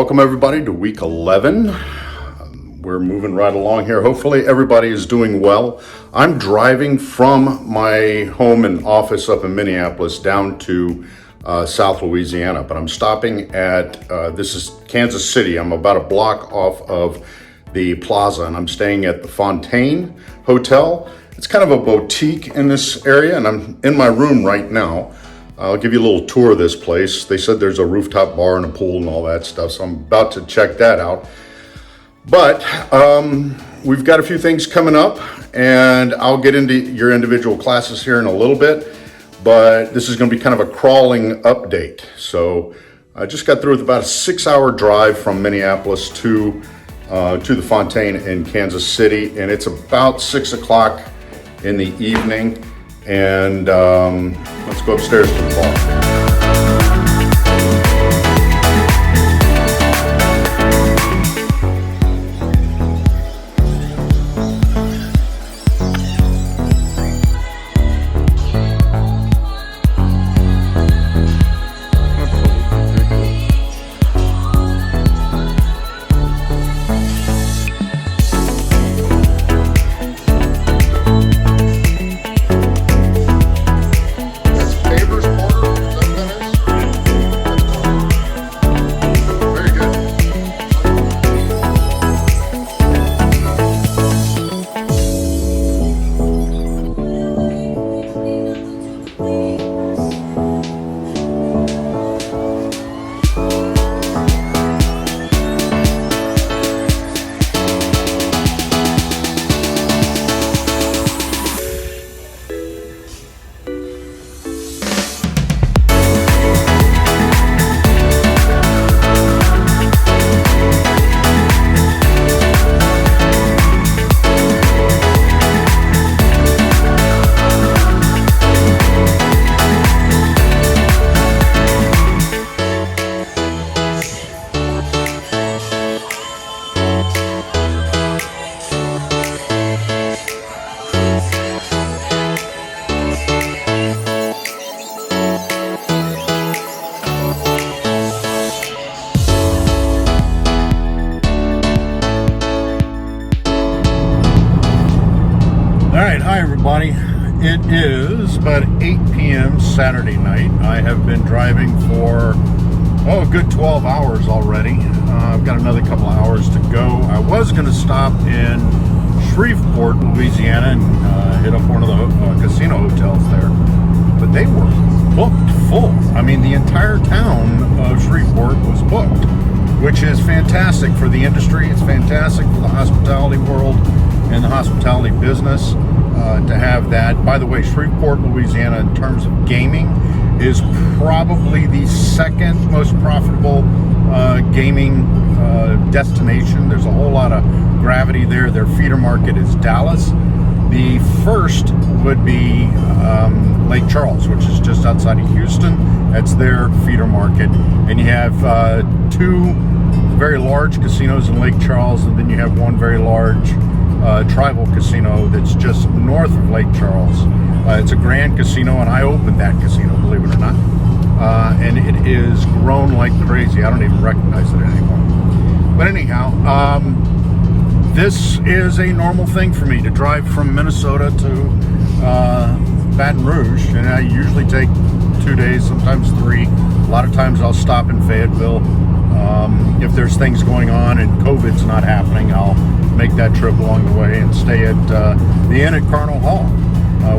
Welcome everybody to week 11. We're moving right along here. Hopefully everybody is doing well. I'm driving from my home and office up in Minneapolis down to South Louisiana, but I'm stopping at, this is Kansas City. I'm about a block off of the plaza and I'm staying at the Fontaine Hotel. It's kind of a boutique in this area and I'm in my room right now. I'll give you a little tour of this place. They said there's a rooftop bar and a pool and all that stuff, so I'm about to check that out. But we've got a few things coming up, and I'll get into your individual classes here in a little bit, but this is going to be kind of a crawling update. So I just got through with about a 6-hour drive from Minneapolis to the Fontaine in Kansas City, and it's about 6 o'clock in the evening. And let's go upstairs to the bar. Hi everybody, it is about 8 p.m. Saturday night. I have been driving for a good 12 hours already. I've got another couple of hours to go. I was going to stop in Shreveport, Louisiana and hit up one of the casino hotels there, but they were booked full. I mean, the entire town of Shreveport was booked, which is fantastic for the industry. It's fantastic for the hospitality world and the hospitality business. To have that. By the way, Shreveport, Louisiana, in terms of gaming, is probably the second most profitable gaming destination. There's a whole lot of gravity there. Their feeder market is Dallas. The first would be Lake Charles, which is just outside of Houston. That's their feeder market. And you have two very large casinos in Lake Charles, and then you have one very large tribal casino that's just north of Lake Charles. It's a grand casino, and I opened that casino, believe it or not. And it is grown like crazy. I don't even recognize it anymore. But anyhow, this is a normal thing for me to drive from Minnesota to Baton Rouge, and I usually take 2 days, sometimes 3. A lot of times I'll stop in Fayetteville. If there's things going on and COVID's not happening, I'll make that trip along the way and stay at the Inn at Carnal Hall,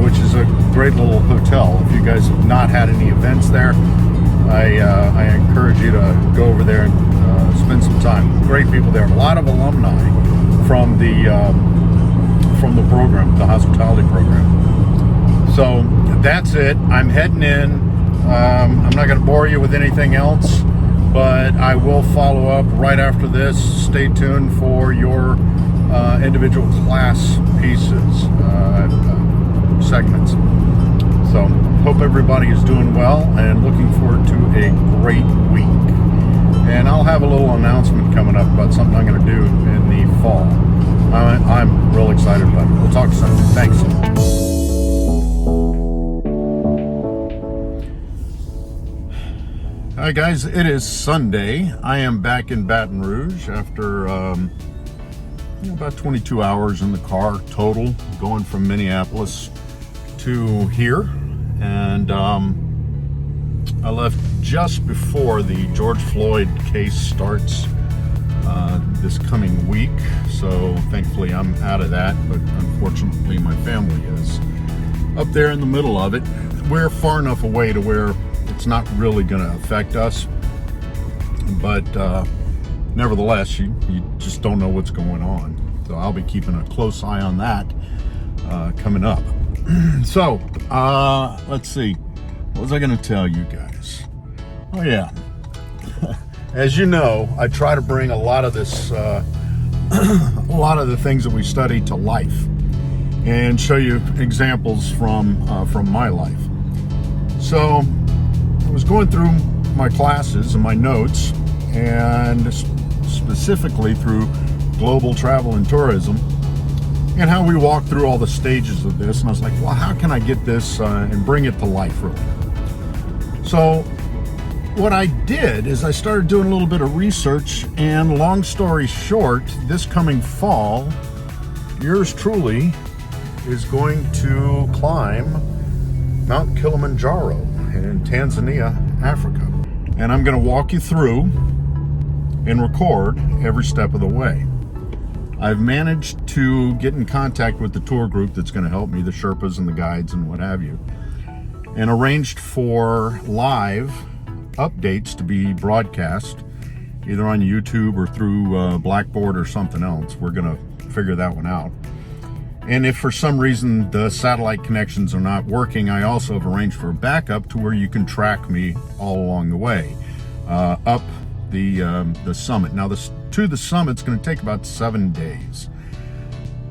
which is a great little hotel. If you guys have not had any events there, I encourage you to go over there and spend some time. Great people there. A lot of alumni from the program, the hospitality program. So that's it. I'm heading in. I'm not going to bore you with anything else, but I will follow up right after this. Stay tuned for your individual class pieces, segments. So hope everybody is doing well and looking forward to a great week. And I'll have a little announcement coming up about something I'm going to do in the fall. I'm real excited about it. We'll talk soon. Thanks. Hi guys, it is Sunday. I am back in Baton Rouge after about 22 hours in the car total, going from Minneapolis to here. And I left just before the George Floyd case starts this coming week. So thankfully I'm out of that, but unfortunately my family is up there in the middle of it. We're far enough away to where it's not really going to affect us, but nevertheless, you just don't know what's going on. So I'll be keeping a close eye on that coming up. So let's see, what was I going to tell you guys? Oh yeah, as you know, I try to bring a lot of this, a lot of the things that we study to life, and show you examples from my life. So I was going through my classes and my notes, and specifically through global travel and tourism, and how we walk through all the stages of this. And I was like, well, how can I get this and bring it to life, really? So what I did is I started doing a little bit of research, and long story short, this coming fall, yours truly is going to climb Mount Kilimanjaro in Tanzania, Africa. And I'm going to walk you through and record every step of the way. I've managed to get in contact with the tour group that's going to help me, the Sherpas and the guides and what have you, and arranged for live updates to be broadcast either on YouTube or through Blackboard or something else. We're going to figure that one out. And if for some reason the satellite connections are not working, I also have arranged for a backup to where you can track me all along the way up the summit. Now, to the summit's going to take about 7 days,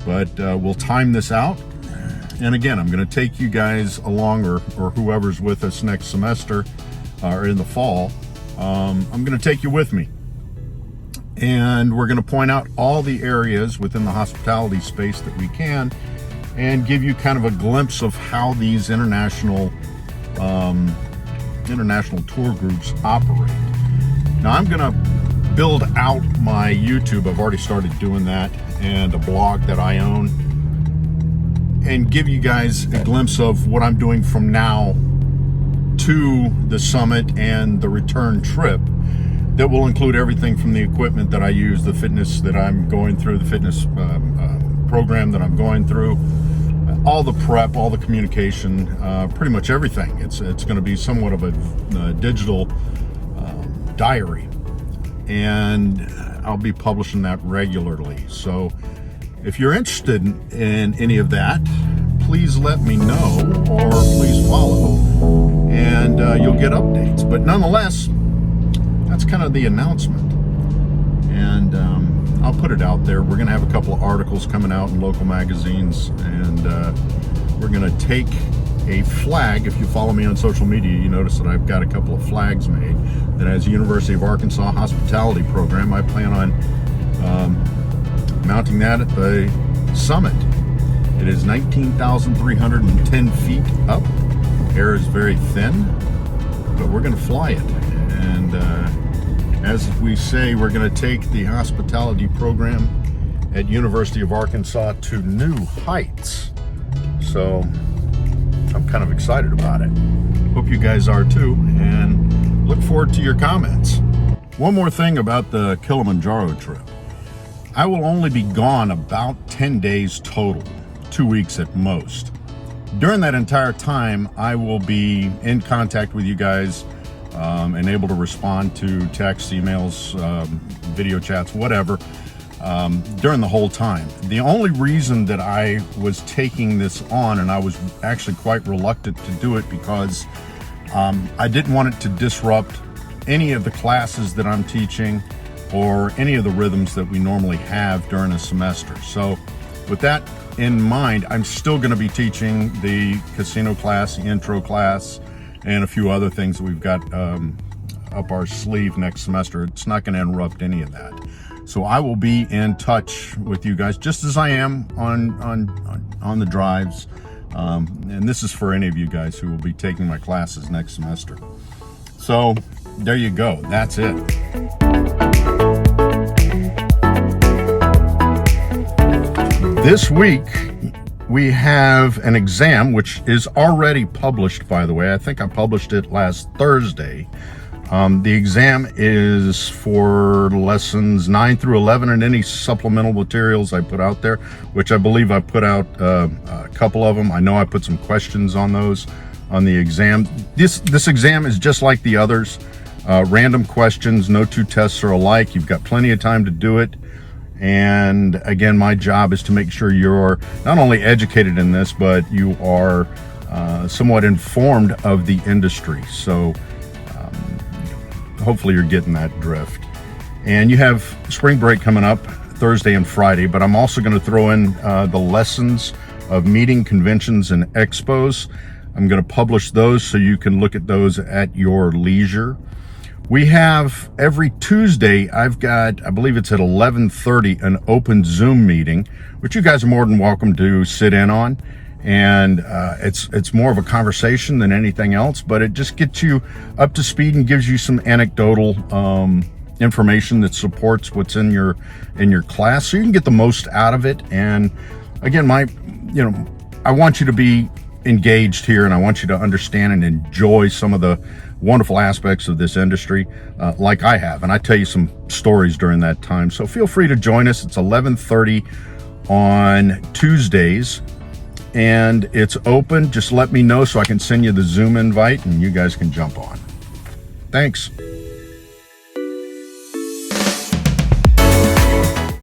but we'll time this out. And again, I'm going to take you guys along, or whoever's with us next semester or in the fall. I'm going to take you with me. And we're going to point out all the areas within the hospitality space that we can, and give you kind of a glimpse of how these international tour groups operate. Now, I'm going to build out my YouTube. I've already started doing that, and a blog that I own, and give you guys a glimpse of what I'm doing from now to the summit and the return trip. That will include everything from the equipment that I use, the fitness that I'm going through, the fitness program that I'm going through, all the prep, all the communication, pretty much everything. It's going to be somewhat of a digital diary, and I'll be publishing that regularly. So if you're interested in any of that, please let me know, or please follow, and you'll get updates. But nonetheless, that's kind of the announcement, and I'll put it out there. We're going to have a couple of articles coming out in local magazines, and we're going to take a flag. If you follow me on social media, you notice that I've got a couple of flags made that has University of Arkansas hospitality program. I plan on mounting that at the summit. It is 19,310 feet up. Air is very thin, but we're going to fly it. And as we say, we're going to take the hospitality program at University of Arkansas to new heights. So I'm kind of excited about it. Hope you guys are too, and look forward to your comments. One more thing about the Kilimanjaro trip. I will only be gone about 10 days total, 2 weeks at most. During that entire time, I will be in contact with you guys, and able to respond to texts, emails, video chats, whatever, during the whole time. The only reason that I was taking this on, and I was actually quite reluctant to do it, because I didn't want it to disrupt any of the classes that I'm teaching or any of the rhythms that we normally have during a semester. So with that in mind, I'm still going to be teaching the casino class, the intro class, and a few other things that we've got up our sleeve next semester. It's not going to interrupt any of that. So I will be in touch with you guys, just as I am on the drives. And this is for any of you guys who will be taking my classes next semester. So there you go. That's it. This week, we have an exam, which is already published, by the way. I think I published it last Thursday. The exam is for lessons 9 through 11 and any supplemental materials I put out there, which I believe I put out a couple of them. I know I put some questions on those on the exam. This exam is just like the others. Random questions, no two tests are alike. You've got plenty of time to do it. And again, my job is to make sure you're not only educated in this, but you are somewhat informed of the industry. So hopefully you're getting that drift. And you have spring break coming up Thursday and Friday, but I'm also going to throw in the lessons of meeting, conventions, and expos. I'm going to publish those so you can look at those at your leisure. We have every Tuesday, I've got, I believe it's at 11:30, an open Zoom meeting, which you guys are more than welcome to sit in on. And it's more of a conversation than anything else, but it just gets you up to speed and gives you some anecdotal information that supports what's in your class, so you can get the most out of it. And again, I want you to be engaged here, and I want you to understand and enjoy some of the wonderful aspects of this industry, like I have. And I tell you some stories during that time. So feel free to join us. It's 11:30 on Tuesdays. And it's open. Just let me know so I can send you the Zoom invite and you guys can jump on. Thanks.